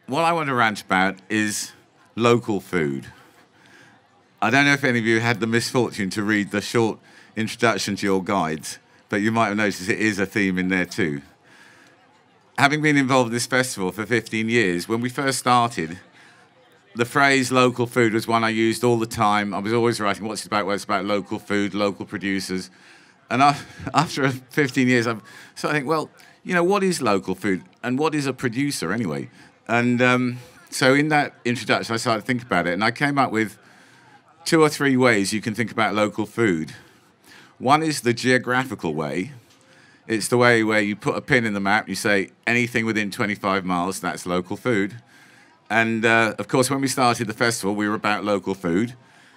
what I want to rant about is local food. I don't know if any of you had the misfortune to read the short introduction to your guides, but you might have noticed it is a theme in there too. Having been involved in this festival for 15 years, when we first started, the phrase local food was one I used all the time. I was always writing, what's it about? Well, it's about local food, local producers. And after 15 years, I think, well, you know, what is local food? And what is a producer anyway? And so in that introduction, I started to think about it. And I came up with 2 or 3 ways you can think about local food. One is the geographical way. It's the way where you put a pin in the map, you say anything within 25 miles, that's local food. And of course, when we started the festival, we were about local food.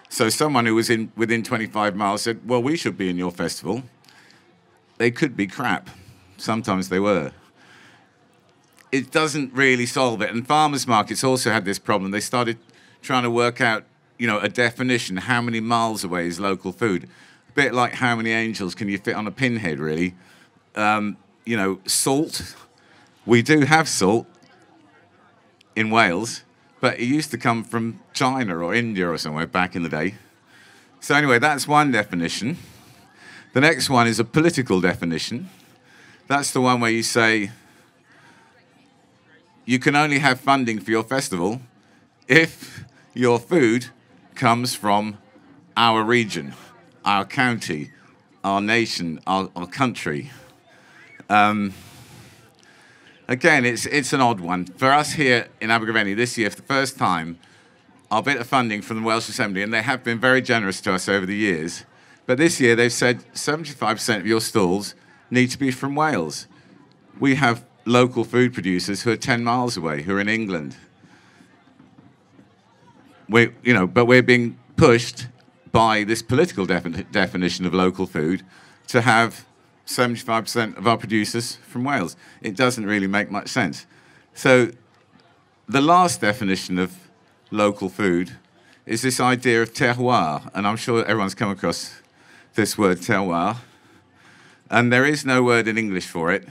So someone who was within 25 miles said, well, we should be in your festival. They could be crap. Sometimes they were. It doesn't really solve it. And farmers markets also had this problem. They started trying to work out, you know, a definition. How many miles away is local food? A bit like how many angels can you fit on a pinhead, really? You know, salt. We do have salt in Wales, but it used to come from China or India or somewhere back in the day. So anyway, that's one definition. The next one is a political definition. That's the one where you say you can only have funding for your festival if your food comes from our region, our county, our nation, our country. Again, it's an odd one. For us here in Abergavenny this year, for the first time, our bit of funding from the Welsh Assembly, and they have been very generous to us over the years, but this year they've said 75% of your stalls need to be from Wales. We have local food producers who are 10 miles away, who are in England. But we're being pushed by this political definition of local food to have 75% of our producers from Wales. It doesn't really make much sense. So the last definition of local food is this idea of terroir, and I'm sure everyone's come across this word terroir, and there is no word in English for it,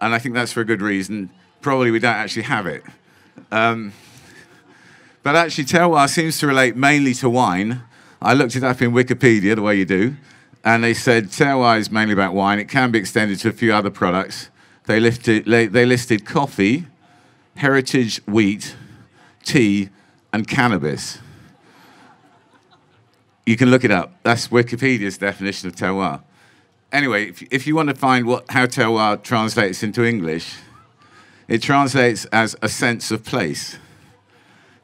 and I think that's for a good reason. Probably we don't actually have it. But actually terroir seems to relate mainly to wine. I looked it up in Wikipedia, the way you do, and they said terroir is mainly about wine. It can be extended to a few other products. They listed coffee, heritage wheat, tea, and cannabis. You can look it up. That's Wikipedia's definition of terroir. Anyway, if you want to find how terroir translates into English, it translates as a sense of place.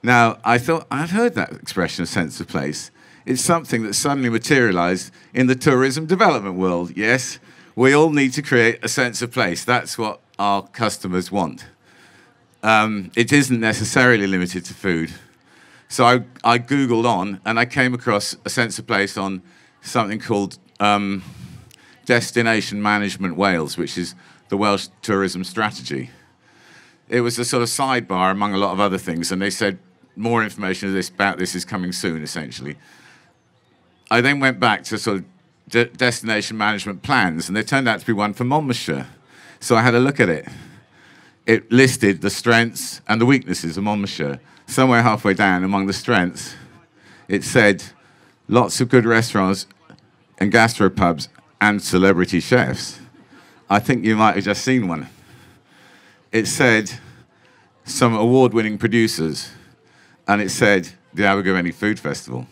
Now, I thought I'd heard that expression, a sense of place. It's something that suddenly materialized in the tourism development world. Yes, we all need to create a sense of place. That's what our customers want. It isn't necessarily limited to food. So I Googled on, and I came across a sense of place on something called Destination Management Wales, which is the Welsh tourism strategy. It was a sort of sidebar among a lot of other things, and they said more information about this is coming soon, essentially. I then went back to sort of destination management plans, and there turned out to be one for Monmouthshire. So I had a look at it. It listed the strengths and the weaknesses of Monmouthshire. Somewhere halfway down, among the strengths, it said lots of good restaurants and gastropubs and celebrity chefs. I think you might have just seen one. It said some award-winning producers, and it said the Abergavenny Food Festival.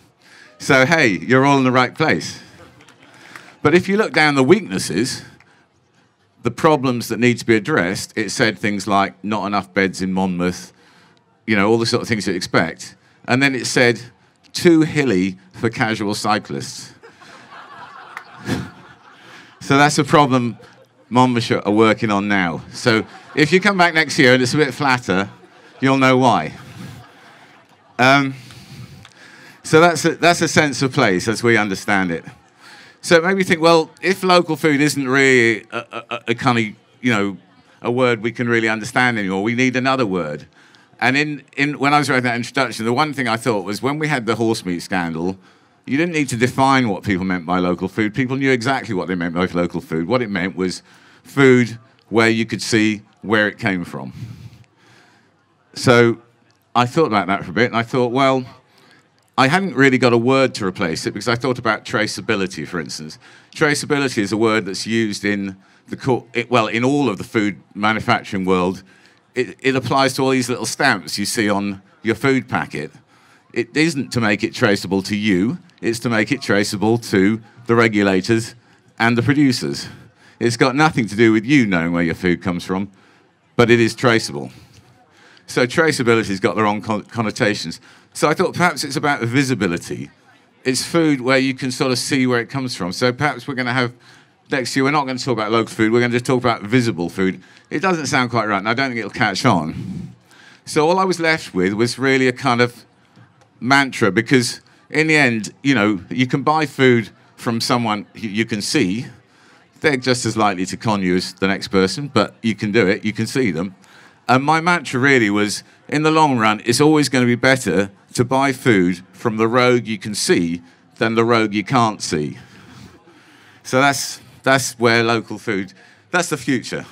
So, hey, you're all in the right place. But if you look down the weaknesses, the problems that need to be addressed, it said things like not enough beds in Monmouth, you know, all the sort of things you'd expect. And then it said too hilly for casual cyclists. So that's a problem Monmouthshire are working on now. So if you come back next year and it's a bit flatter, you'll know why. So that's a sense of place as we understand it. So it made me think, well, if local food isn't really a kind of, you know, a word we can really understand anymore, we need another word. And when I was writing that introduction, the one thing I thought was when we had the horse meat scandal, you didn't need to define what people meant by local food. People knew exactly what they meant by local food. What it meant was food where you could see where it came from. So I thought about that for a bit, and I thought, well, I hadn't really got a word to replace it because I thought about traceability, for instance. Traceability is a word that's used in in all of the food manufacturing world. It applies to all these little stamps you see on your food packet. It isn't to make it traceable to you, it's to make it traceable to the regulators and the producers. It's got nothing to do with you knowing where your food comes from, but it is traceable. So traceability's got the wrong connotations. So I thought perhaps it's about visibility. It's food where you can sort of see where it comes from. So perhaps we're going to have, next year, we're not going to talk about local food, we're going to just talk about visible food. It doesn't sound quite right, and I don't think it'll catch on. So all I was left with was really a kind of mantra, because in the end, you know, you can buy food from someone you can see. They're just as likely to con you as the next person, but you can do it, you can see them. And my mantra really was, in the long run, it's always going to be better to buy food from the rogue you can see than the rogue you can't see. So that's where local food, that's the future.